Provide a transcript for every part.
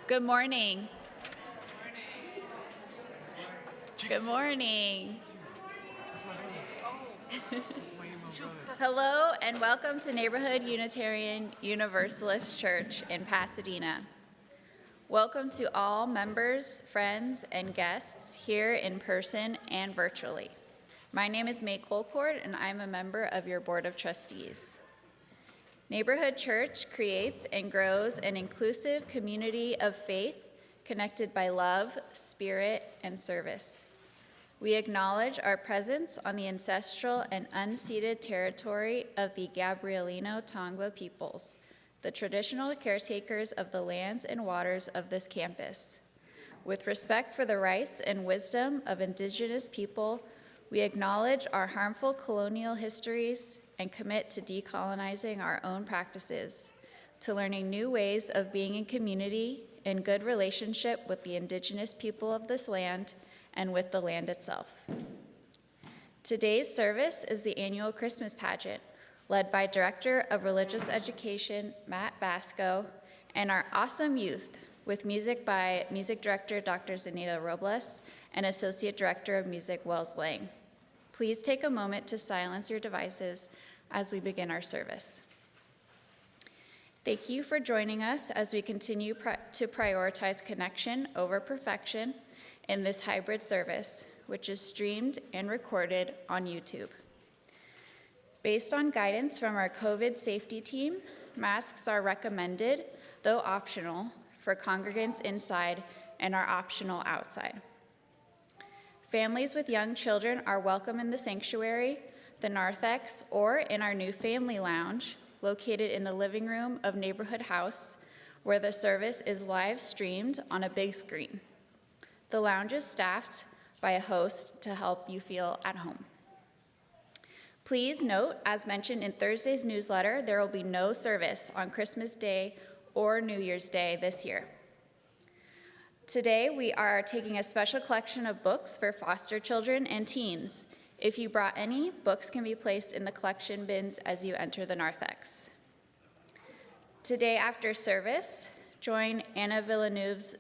Good morning. Good morning. Hello and welcome to Neighborhood Unitarian Universalist Church in Pasadena. Welcome to all members, friends, and guests here in person and virtually. My name is May Colport and I'm a member of your Board of Trustees. Neighborhood Church creates and grows an inclusive community of faith connected by love, spirit, and service. We acknowledge our presence on the ancestral and unceded territory of the Gabrielino Tongva peoples, the traditional caretakers of the lands and waters of this campus. With respect for the rights and wisdom of Indigenous people, we acknowledge our harmful colonial histories and commit to decolonizing our own practices, to learning new ways of being in community, in good relationship with the Indigenous people of this land and with the land itself. Today's service is the annual Christmas pageant, led by Director of Religious Education, Matt Basco, and our awesome youth, with music by Music Director Dr. Zanita Robles and Associate Director of Music Wells Lang. Please take a moment to silence your devices as we begin our service. Thank you for joining us as we continue to prioritize connection over perfection in this hybrid service, which is streamed and recorded on YouTube. Based on guidance from our COVID safety team, masks are recommended, though optional, for congregants inside and are optional outside. Families with young children are welcome in the sanctuary, the narthex, or in our new family lounge, located in the living room of Neighborhood House, where the service is live streamed on a big screen. The lounge is staffed by a host to help you feel at home. Please note, as mentioned in Thursday's newsletter, there will be no service on Christmas Day or New Year's Day this year. Today, we are taking a special collection of books for foster children and teens. If you brought any, books can be placed in the collection bins as you enter the narthex. Today after service, join Anna Villeneuve's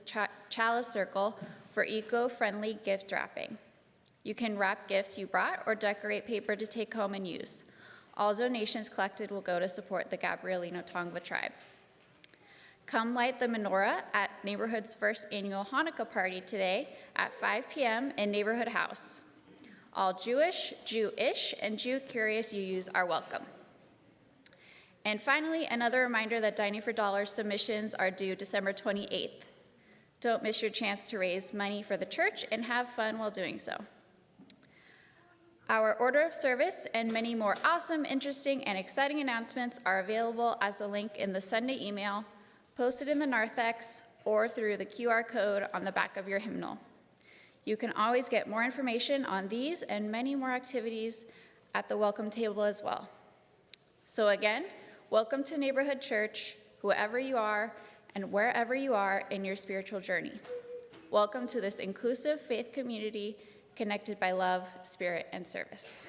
Chalice Circle for eco-friendly gift wrapping. You can wrap gifts you brought or decorate paper to take home and use. All donations collected will go to support the Gabrielino Tongva tribe. Come light the menorah at Neighborhood's first annual Hanukkah party today at 5 p.m. in Neighborhood House. All Jewish, Jewish, and Jew-curious UUs are welcome. And finally, another reminder that Dining for Dollars submissions are due December 28th. Don't miss your chance to raise money for the church and have fun while doing so. Our order of service and many more awesome, interesting, and exciting announcements are available as a link in the Sunday email, posted in the narthex, or through the QR code on the back of your hymnal. You can always get more information on these and many more activities at the welcome table as well. So again, welcome to Neighborhood Church, whoever you are and wherever you are in your spiritual journey. Welcome to this inclusive faith community connected by love, spirit, and service.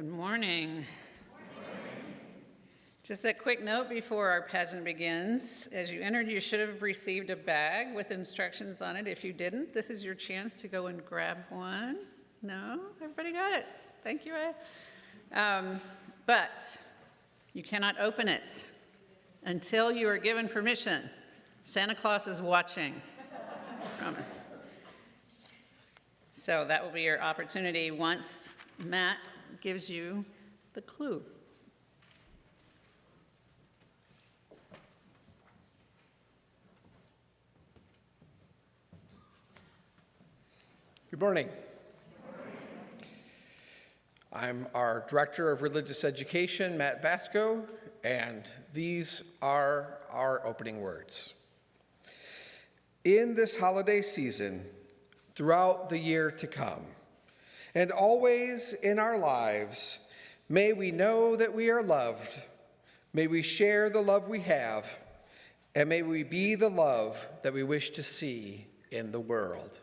Good morning. Just a quick note before our pageant begins. As you entered, you should have received a bag with instructions on it. If you didn't, this is your chance to go and grab one. No? Everybody got it? Thank you, Ray. But you cannot open it until you are given permission. Santa Claus is watching. I promise. So that will be your opportunity once Matt gives you the clue. Good morning. I'm our Director of Religious Education, Matt Vasco, and these are our opening words. In this holiday season, throughout the year to come, and always in our lives, may we know that we are loved, may we share the love we have, and may we be the love that we wish to see in the world.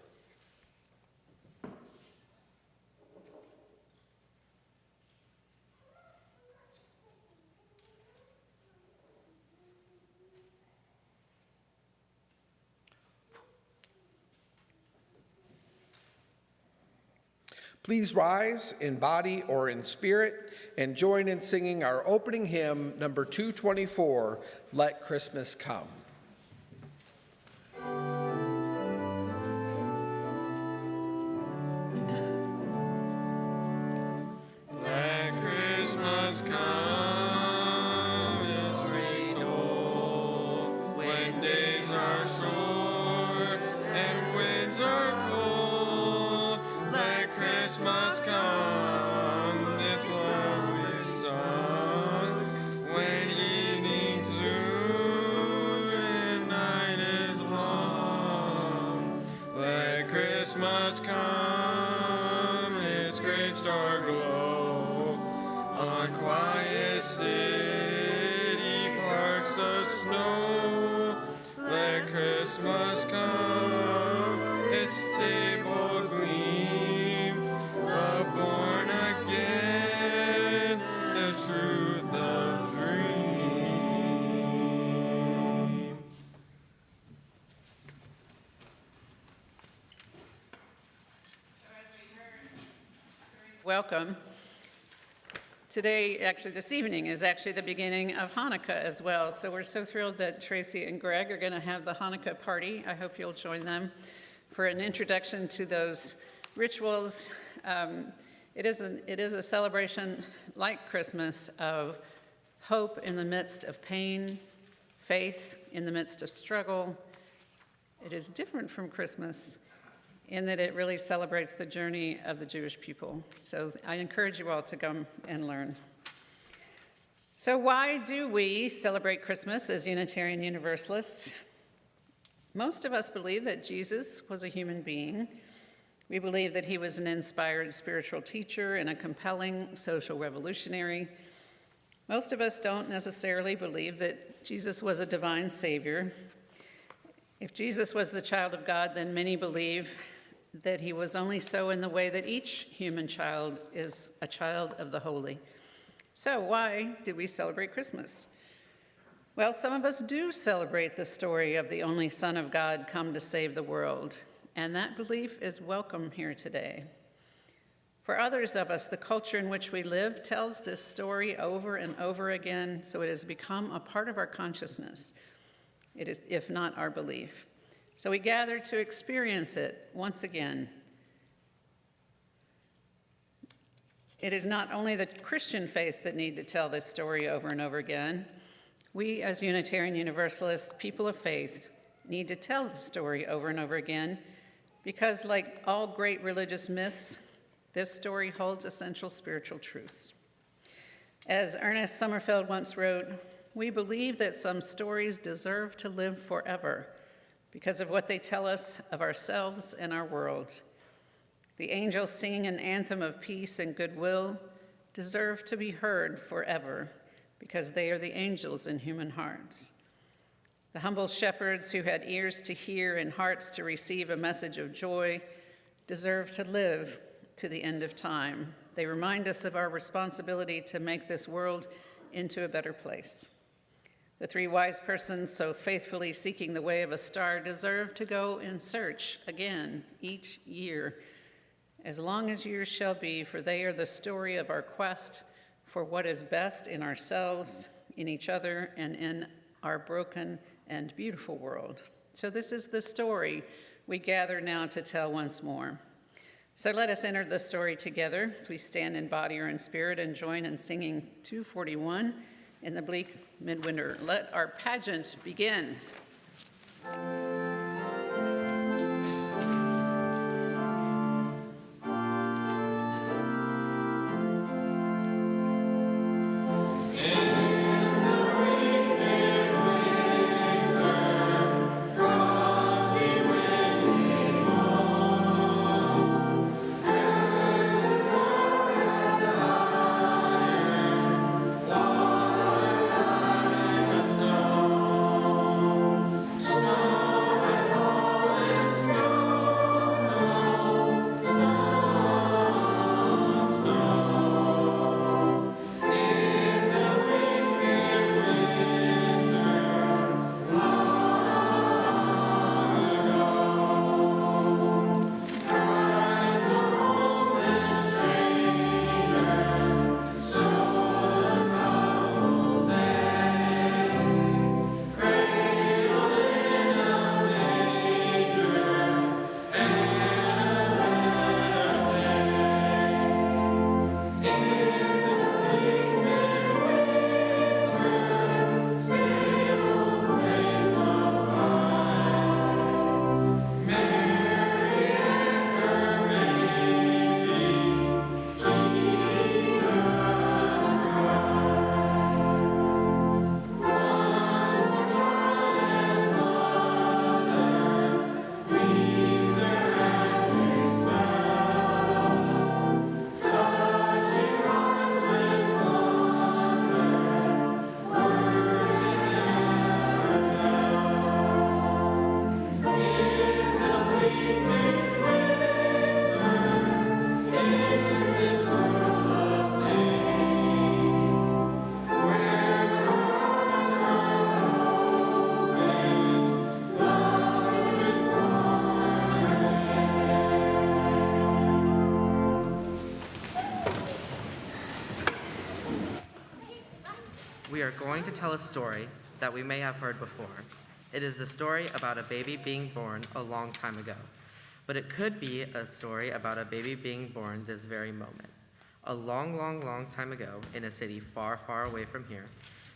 Please rise in body or in spirit and join in singing our opening hymn, number 224, Let Christmas Come. Let Christmas come, it's retold, when days are short and winds are cold. Let Christmas come, its lovely song, when evening's soon and night is long. Let Christmas come, its great star glow on quiet city parks of snow. Let Christmas come, its table gleam, the born again, the truth of dream. Welcome. Today, actually this evening, is actually the beginning of Hanukkah as well. So we're so thrilled that Tracy and Greg are going to have the Hanukkah party. I hope you'll join them for an introduction to those rituals. It is a celebration like Christmas of hope in the midst of pain, faith in the midst of struggle. It is different from Christmas in that it really celebrates the journey of the Jewish people. So I encourage you all to come and learn. So why do we celebrate Christmas as Unitarian Universalists? Most of us believe that Jesus was a human being. We believe that he was an inspired spiritual teacher and a compelling social revolutionary. Most of us don't necessarily believe that Jesus was a divine savior. If Jesus was the child of God, then many believe that he was only so in the way that each human child is a child of the holy. So why do we celebrate Christmas? Well, some of us do celebrate the story of the only Son of God come to save the world, and that belief is welcome here today. For others of us, the culture in which we live tells this story over and over again, so it has become a part of our consciousness. It is, if not our belief. So we gather to experience it once again. It is not only the Christian faith that need to tell this story over and over again. We, as Unitarian Universalists, people of faith, need to tell the story over and over again because, like all great religious myths, this story holds essential spiritual truths. As Ernest Sommerfeld once wrote, we believe that some stories deserve to live forever because of what they tell us of ourselves and our world. The angels singing an anthem of peace and goodwill deserve to be heard forever because they are the angels in human hearts. The humble shepherds who had ears to hear and hearts to receive a message of joy deserve to live to the end of time They remind us of our responsibility to make this world into a better place. The three wise persons so faithfully seeking the way of a star deserve to go in search again each year, as long as years shall be, for they are the story of our quest for what is best in ourselves, in each other, and in our broken and beautiful world. So this is the story we gather now to tell once more. So let us enter the story together. Please stand in body or in spirit and join in singing 241 in the bleak midwinter. Let our pageant begin. We are going to tell a story that we may have heard before. It is the story about a baby being born a long time ago. But it could be a story about a baby being born this very moment. A long, long, long time ago, in a city far, far away from here,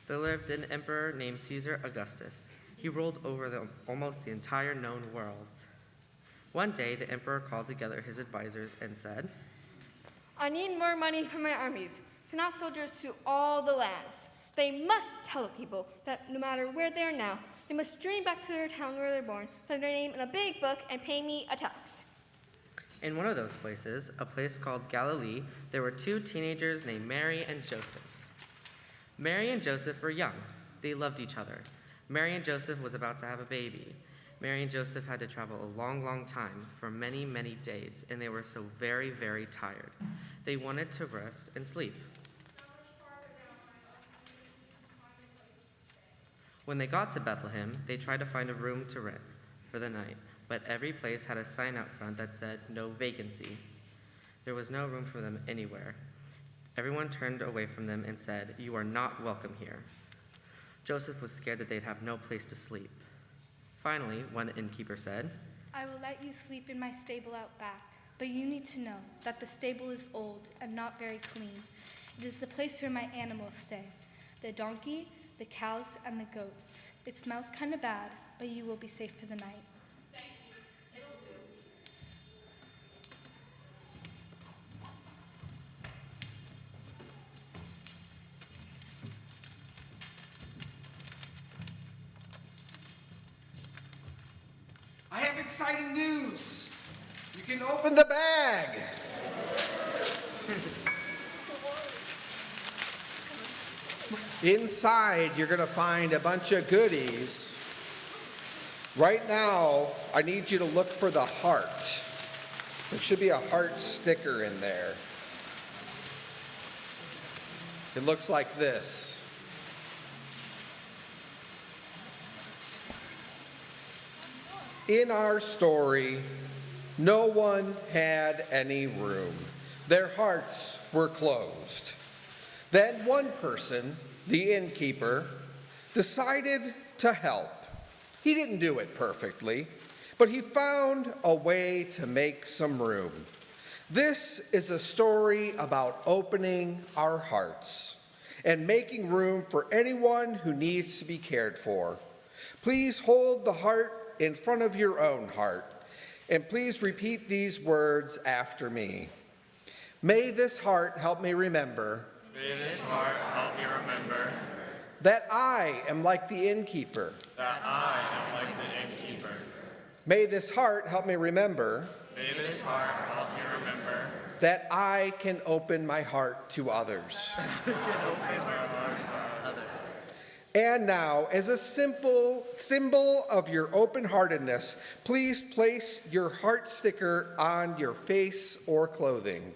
there lived an emperor named Caesar Augustus. He ruled over almost the entire known world. One day, the emperor called together his advisors and said, I need more money for my armies, send out soldiers to all the lands. They must tell the people that no matter where they are now, they must journey back to their town where they're born, sign their name in a big book, and pay me a tax. In one of those places, a place called Galilee, there were two teenagers named Mary and Joseph. Mary and Joseph were young. They loved each other. Mary and Joseph was about to have a baby. Mary and Joseph had to travel a long, long time for many, many days, and they were so very, very tired. They wanted to rest and sleep. When they got to Bethlehem, they tried to find a room to rent for the night, but every place had a sign out front that said, no vacancy. There was no room for them anywhere. Everyone turned away from them and said, you are not welcome here. Joseph was scared that they'd have no place to sleep. Finally, one innkeeper said, I will let you sleep in my stable out back, but you need to know that the stable is old and not very clean. It is the place where my animals stay, the donkey, the cows, and the goats. It smells kind of bad, but you will be safe for the night. Thank you. It'll do. I have exciting news. You can open the bag. Inside, you're going to find a bunch of goodies. Right now, I need you to look for the heart. There should be a heart sticker in there. It looks like this. In our story, no one had any room. Their hearts were closed. Then one person, the innkeeper, decided to help. He didn't do it perfectly, but he found a way to make some room. This is a story about opening our hearts and making room for anyone who needs to be cared for. Please hold the heart in front of your own heart, and please repeat these words after me. May this heart help me remember. May this heart help me remember That I am like the innkeeper. that I am like the innkeeper. May this heart help me remember. May this heart help me remember That I can open my heart to others. And now, as a simple symbol of your open-heartedness, please place your heart sticker on your face or clothing.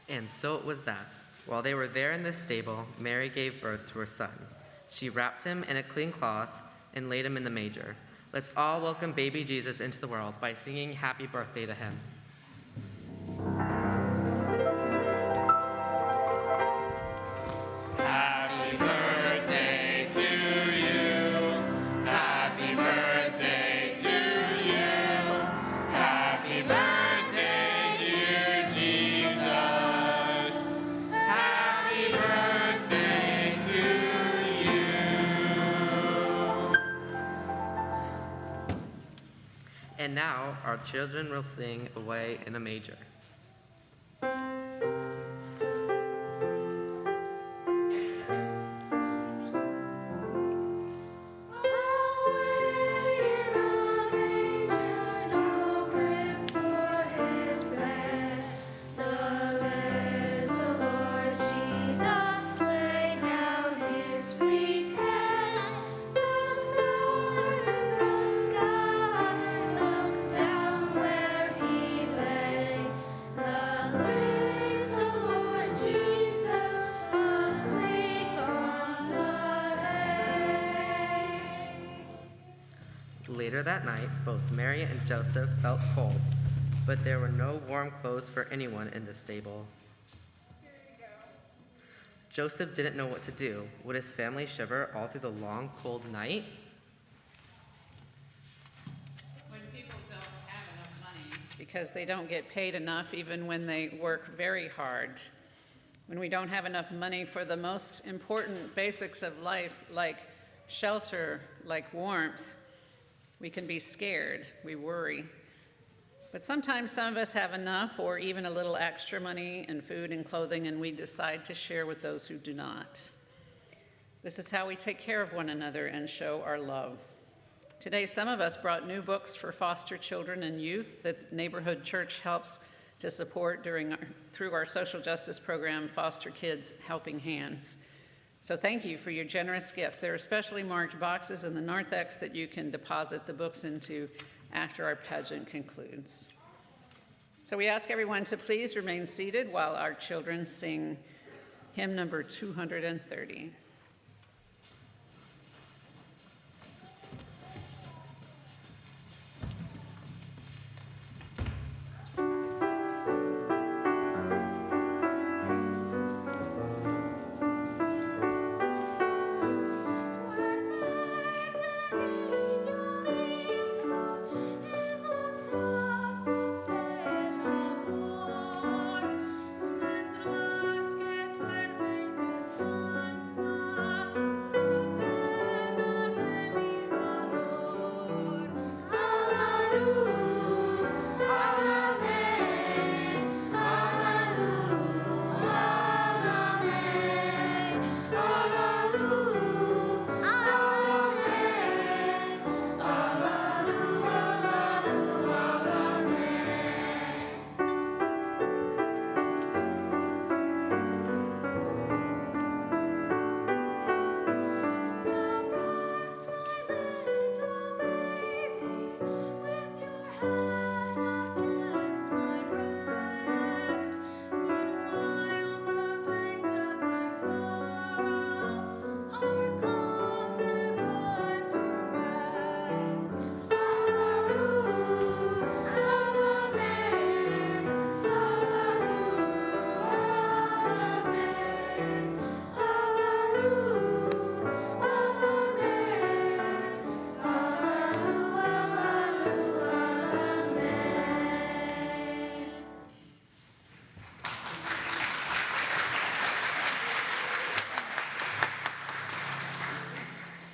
And so it was that, while they were there in the stable, Mary gave birth to her son. She wrapped him in a clean cloth and laid him in the manger. Let's all welcome baby Jesus into the world by singing happy birthday to him. Happy birthday to you. Happy birthday to you. Happy birthday, dear Jesus. Happy birthday to you. And now our children will sing Away in a Manger. Later that night, both Mary and Joseph felt cold, but there were no warm clothes for anyone in the stable. Joseph didn't know what to do. Would his family shiver all through the long, cold night? When people don't have enough money because they don't get paid enough even when they work very hard. When we don't have enough money for the most important basics of life, like shelter, like warmth, we can be scared, we worry. But sometimes some of us have enough or even a little extra money and food and clothing, and we decide to share with those who do not. This is how we take care of one another and show our love. Today, some of us brought new books for foster children and youth that Neighborhood Church helps to support through our social justice program, Foster Kids Helping Hands. So thank you for your generous gift. There are specially marked boxes in the narthex that you can deposit the books into after our pageant concludes. So we ask everyone to please remain seated while our children sing hymn number 230. Mientras que duerme y descansa.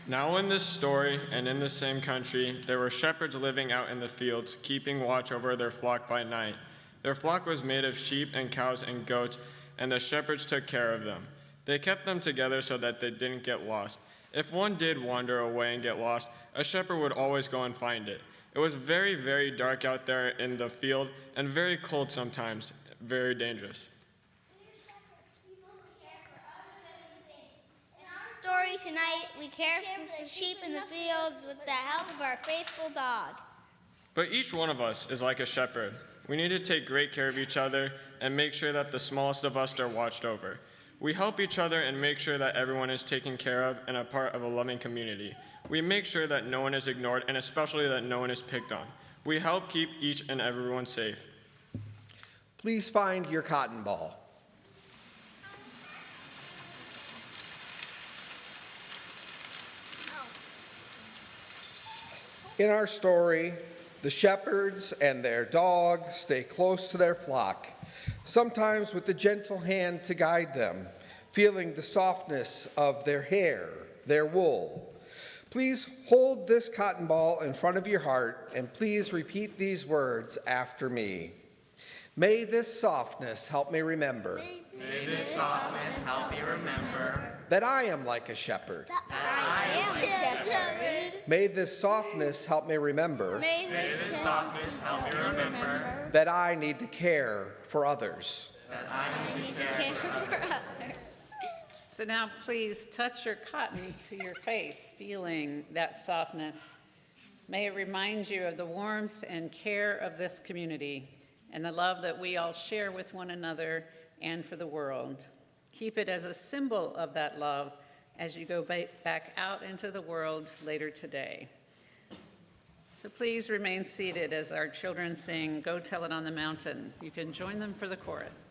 Now in this story and in the same country, there were shepherds living out in the fields, keeping watch over their flock by night. Their flock was made of sheep and cows and goats, and the shepherds took care of them. They kept them together so that they didn't get lost. If one did wander away and get lost, a shepherd would always go and find it. It was very, very dark out there in the field, and very cold sometimes, very dangerous. Story tonight, we care for the sheep in the fields with the help of our faithful dog. But each one of us is like a shepherd. We need to take great care of each other and make sure that the smallest of us are watched over. We help each other and make sure that everyone is taken care of and a part of a loving community. We make sure that no one is ignored and especially that no one is picked on. We help keep each and everyone safe. Please find your cotton ball. In our story, the shepherds and their dog stay close to their flock, sometimes with a gentle hand to guide them, feeling the softness of their hair, their wool. Please hold this cotton ball in front of your heart, and please repeat these words after me. May this softness help me remember. May this softness help me remember That I am like a shepherd. That I am a shepherd. May this softness help me remember. May this softness help me remember. That I need to care for others. That I need to care for others. So now please touch your cotton to your face, feeling that softness. May it remind you of the warmth and care of this community and the love that we all share with one another and for the world. Keep it as a symbol of that love as you go back out into the world later today. So please remain seated as our children sing "Go Tell It on the Mountain." You can join them for the chorus.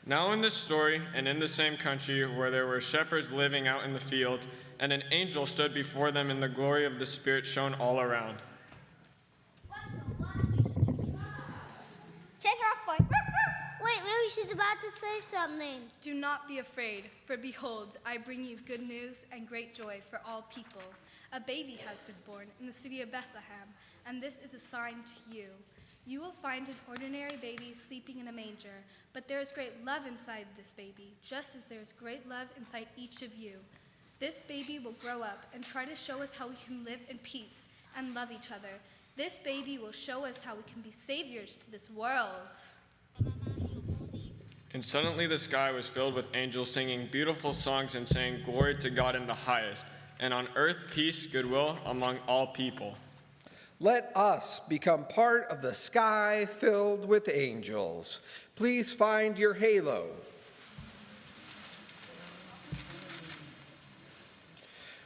Now in this story and in the same country where there were shepherds living out in the field, and an angel stood before them and the glory of the Spirit shone all around. Chase her off, boy. Wait, maybe she's about to say something. Do not be afraid, for behold, I bring you good news and great joy for all people. A baby has been born in the city of Bethlehem, and this is a sign to you. You will find an ordinary baby sleeping in a manger, but there is great love inside this baby, just as there is great love inside each of you. This baby will grow up and try to show us how we can live in peace and love each other. This baby will show us how we can be saviors to this world. And suddenly the sky was filled with angels singing beautiful songs and saying, "Glory to God in the highest, and on earth peace, goodwill among all people." Let us become part of the sky filled with angels. Please find your halo.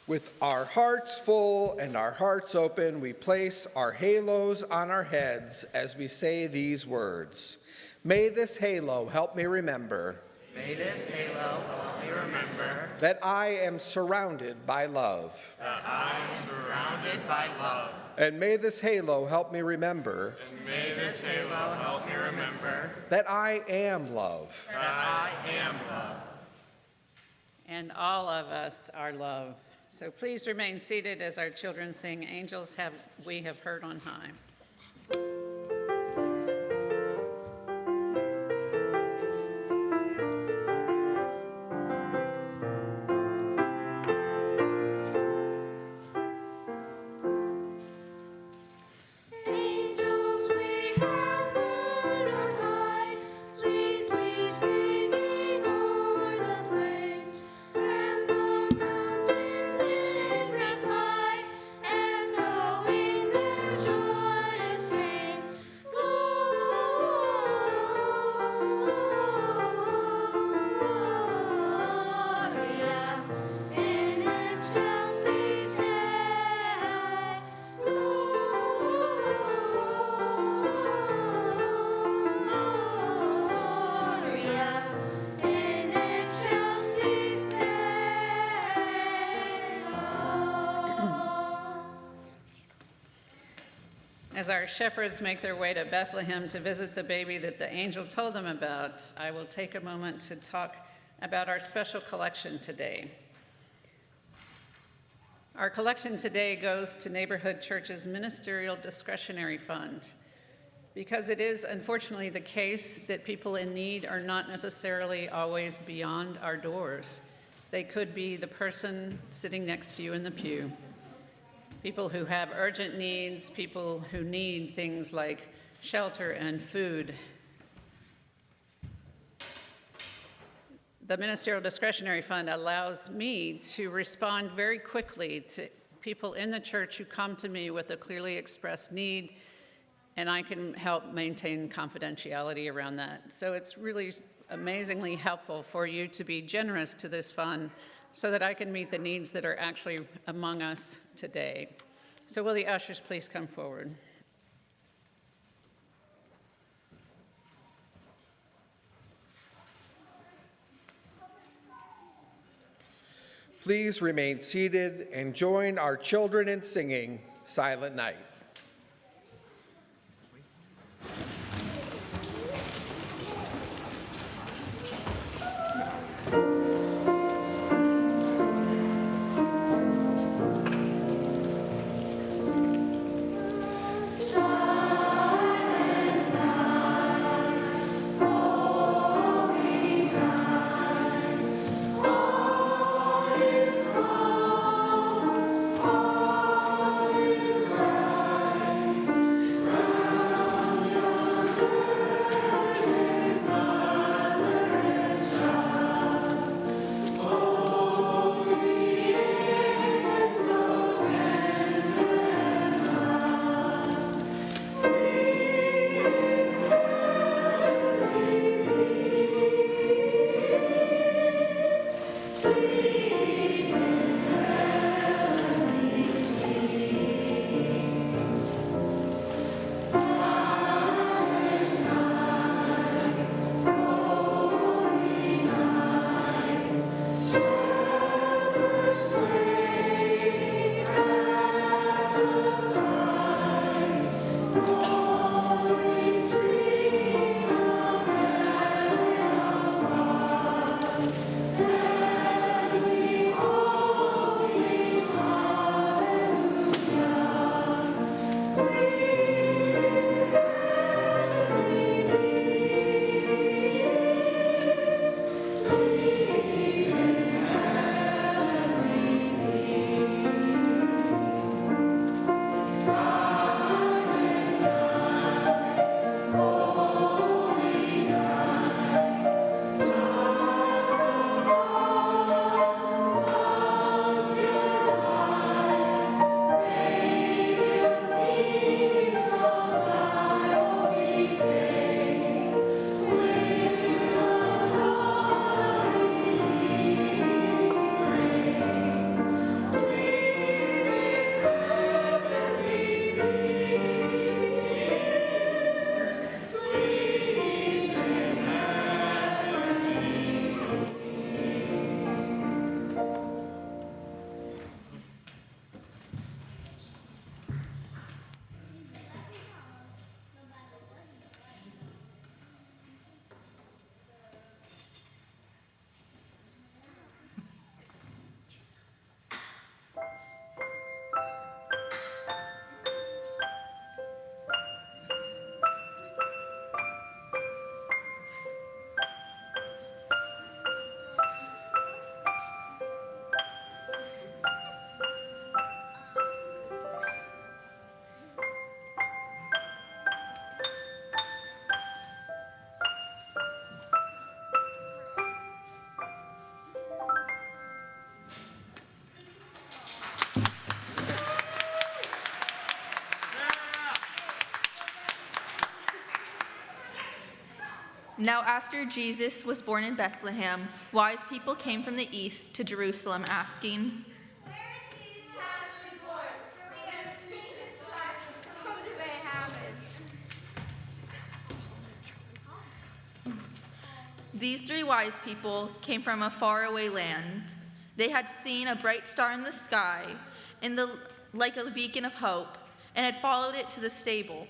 With our hearts full and our hearts open, we place our halos on our heads as we say these words. May this halo help me remember. May this halo help me remember That I am surrounded by love. that I am surrounded by love. And may this halo help me remember. And may this halo help me remember That I am love. that I am love. And all of us are love. So please remain seated as our children sing, "Angels Have We Have Heard on High." Angels we have heard on high, sweetly singing o'er the plains, and the mountains in reply, echoing their joyous strains. Gloria in excelsis Dei. Gloria in excelsis Deo. As our shepherds make their way to Bethlehem to visit the baby that the angel told them about, I will take a moment to talk about our special collection today. Our collection today goes to Neighborhood Church's Ministerial Discretionary Fund, because it is unfortunately the case that people in need are not necessarily always beyond our doors. They could be the person sitting next to you in the pew. People who have urgent needs, people who need things like shelter and food. The Ministerial Discretionary Fund allows me to respond very quickly to people in the church who come to me with a clearly expressed need, and I can help maintain confidentiality around that. So it's really amazingly helpful for you to be generous to this fund so that I can meet the needs that are actually among us today. So will the ushers please come forward? Please remain seated and join our children in singing Silent Night. All is Now after Jesus was born in Bethlehem, wise people came from the east to Jerusalem asking, Where is he who has been born? For we have seen his star and come to pay homage. These 3 wise people came from a faraway land. They had seen a bright star in the sky, like a beacon of hope, and had followed it to the stable.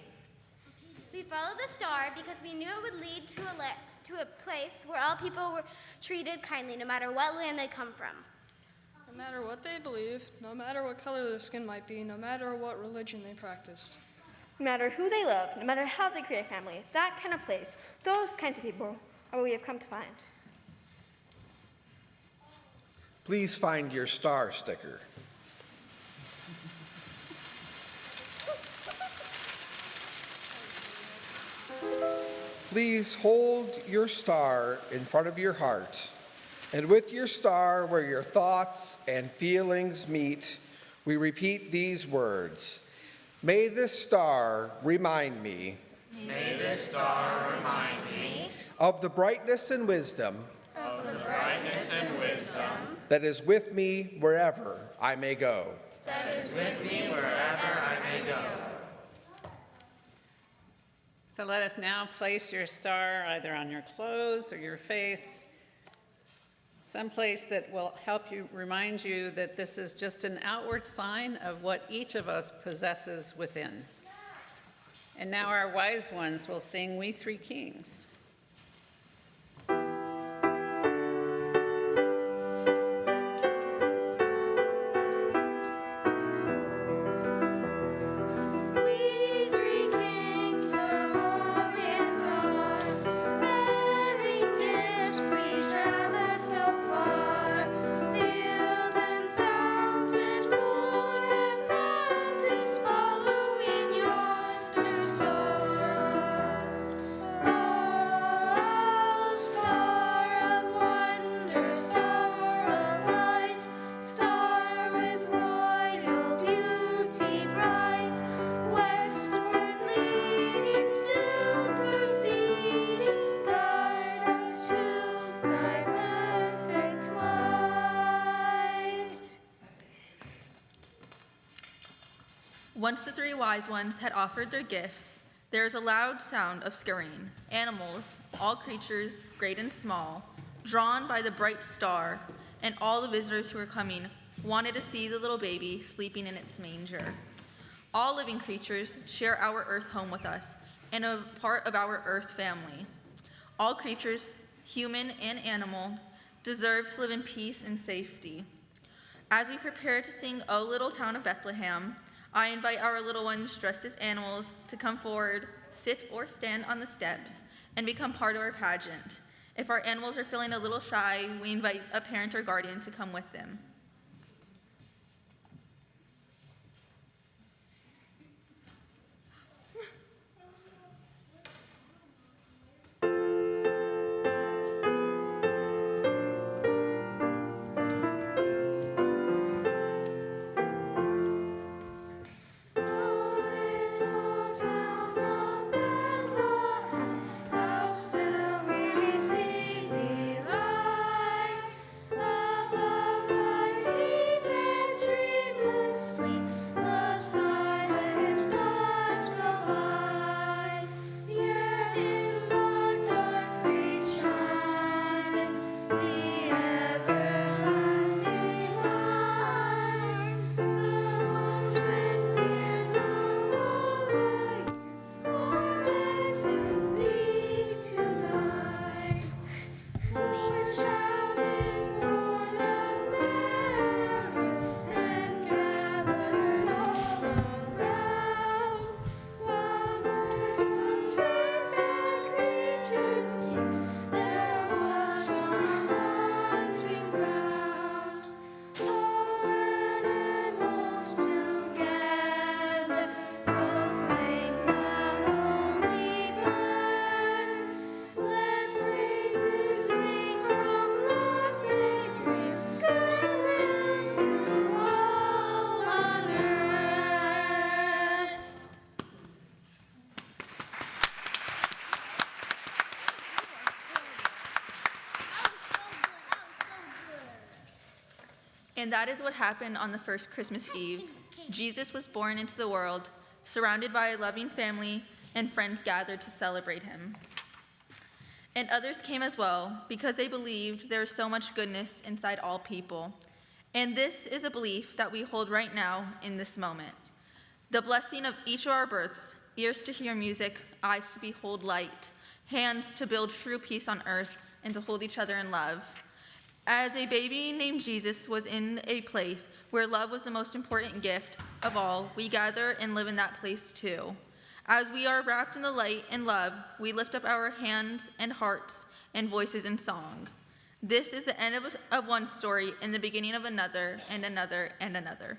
We followed the star because we knew it would lead to a place where all people were treated kindly, no matter what land they come from. No matter what they believe, no matter what color their skin might be, no matter what religion they practice. No matter who they love, no matter how they create a family, that kind of place, those kinds of people are what we have come to find. Please find your star sticker. Please hold your star in front of your heart, and with your star where your thoughts and feelings meet, we repeat these words. May this star remind me. May this star remind me Of the brightness and wisdom. of the brightness and wisdom That is with me wherever I may go. that is with me wherever I may go. So let us now place your star either on your clothes or your face, someplace that will help you, remind you that this is just an outward sign of what each of us possesses within. And now our wise ones will sing We Three Kings. We three kings of Orient are, bearing gifts we traverse so far. Fields and fountains, woods and mountains, following yonder star. Oh, star of wonder, star of light, star with royal beauty bright. Westward leading, still proceeding, guide us to thy perfect light. Once the 3 wise ones had offered their gifts, there was a loud sound of scurrying. Animals, all creatures, great and small, drawn by the bright star, and all the visitors who were coming, wanted to see the little baby sleeping in its manger. All living creatures share our earth home with us and a part of our earth family. All creatures, human and animal, deserve to live in peace and safety. As we prepare to sing O Little Town of Bethlehem, I invite our little ones dressed as animals to come forward, sit or stand on the steps, and become part of our pageant. If our animals are feeling a little shy, we invite a parent or guardian to come with them. Little town of Bethlehem, how still we see thee light above thy And that is what happened on the first Christmas Eve. Jesus was born into the world, surrounded by a loving family, and friends gathered to celebrate him. And others came as well, because they believed there is so much goodness inside all people. And this is a belief that we hold right now in this moment. The blessing of each of our births, ears to hear music, eyes to behold light, hands to build true peace on earth, and to hold each other in love. As a baby named Jesus was in a place where love was the most important gift of all, we gather and live in that place too. As we are wrapped in the light and love, we lift up our hands and hearts and voices in song. This is the end of one story and the beginning of another and another and another.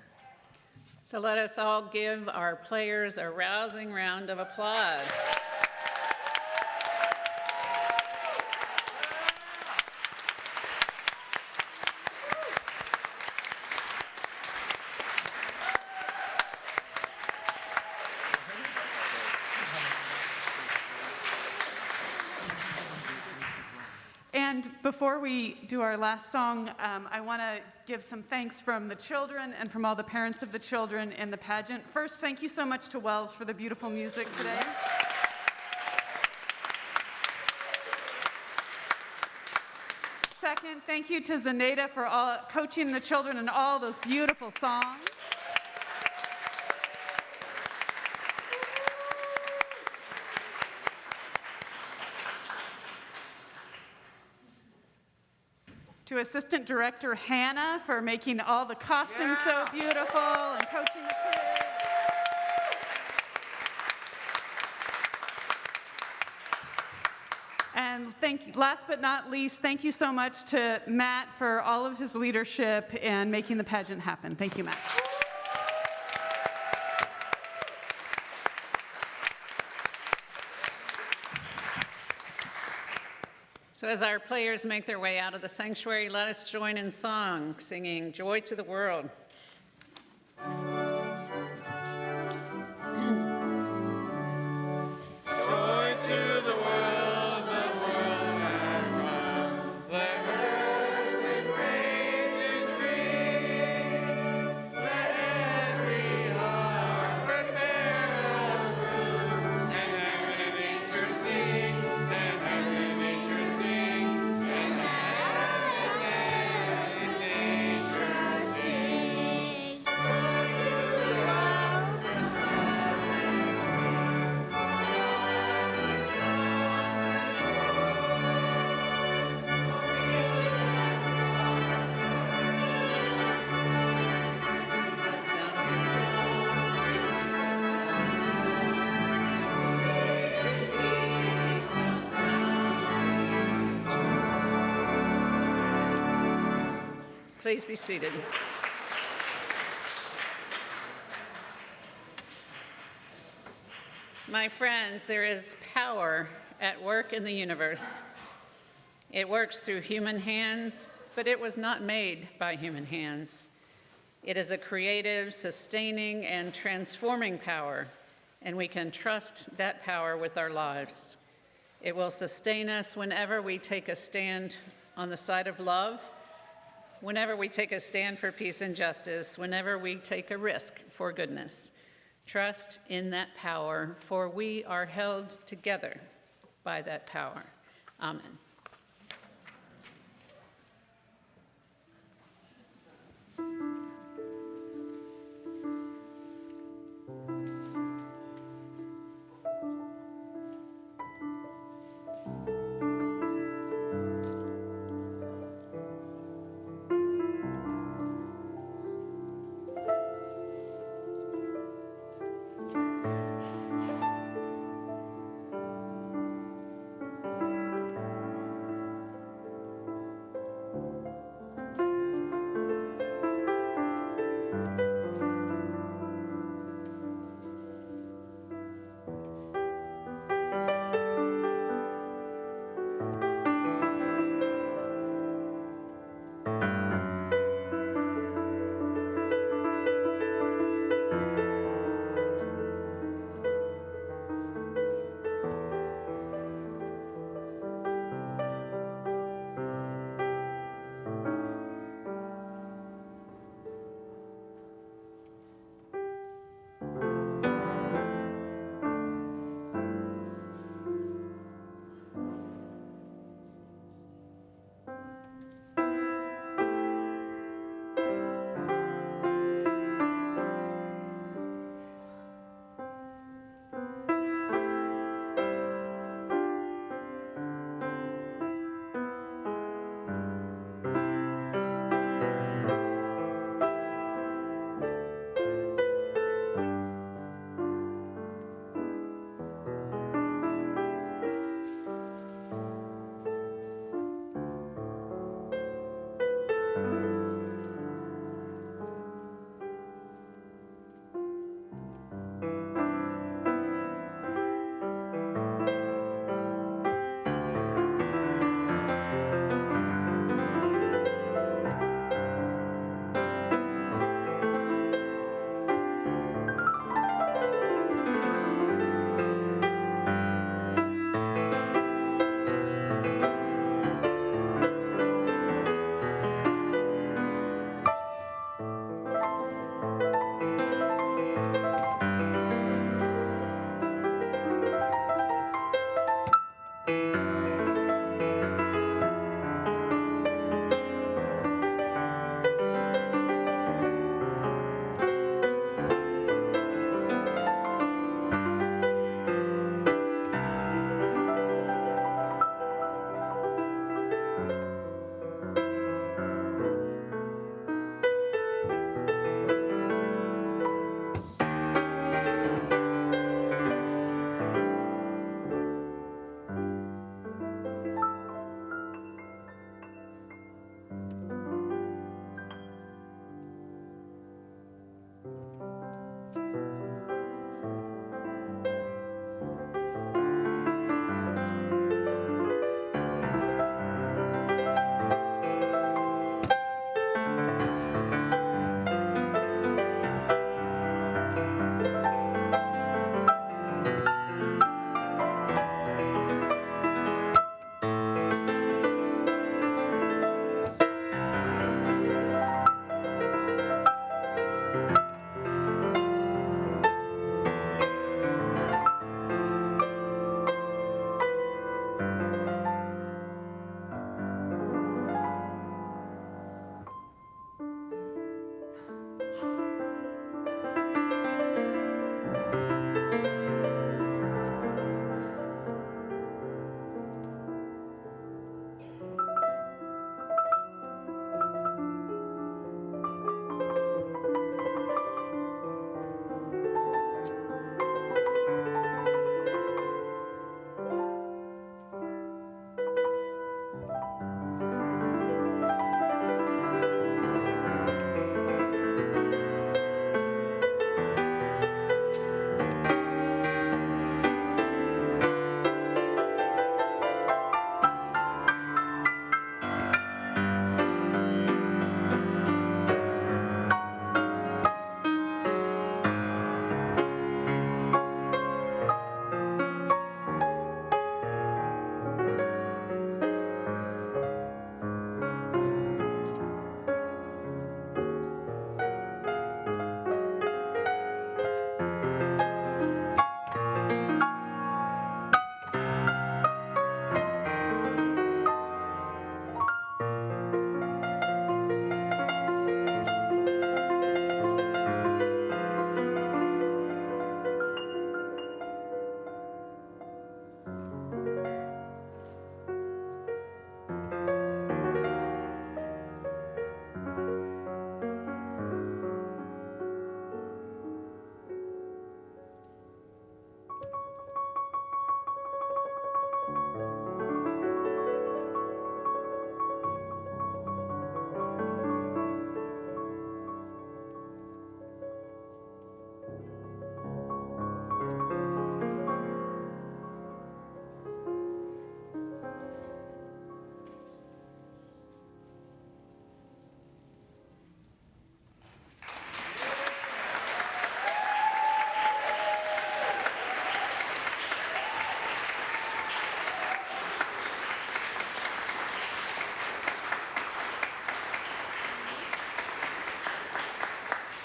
So let us all give our players a rousing round of applause. And before we do our last song, I want to give some thanks from the children and from all the parents of the children in the pageant. First, thank you so much to Wells for the beautiful music today. Second, thank you to Zenaida for coaching the children in all those beautiful songs. To Assistant Director Hannah for making all the costumes so beautiful and coaching the kids. And last but not least, thank you so much to Matt for all of his leadership and making the pageant happen. Thank you, Matt. So as our players make their way out of the sanctuary, let us join in song, singing Joy to the World. Joy to the world has come. Let earth and praises ring. Let every heart prepare a room, and heaven and nature sing, and heaven and nature sing, and heaven and nature sing. Joy to the world, Please be seated. My friends, there is power at work in the universe. It works through human hands, but it was not made by human hands. It is a creative, sustaining, and transforming power, and we can trust that power with our lives. It will sustain us whenever we take a stand on the side of love, whenever we take a stand for peace and justice, whenever we take a risk for goodness. Trust in that power, for we are held together by that power. Amen.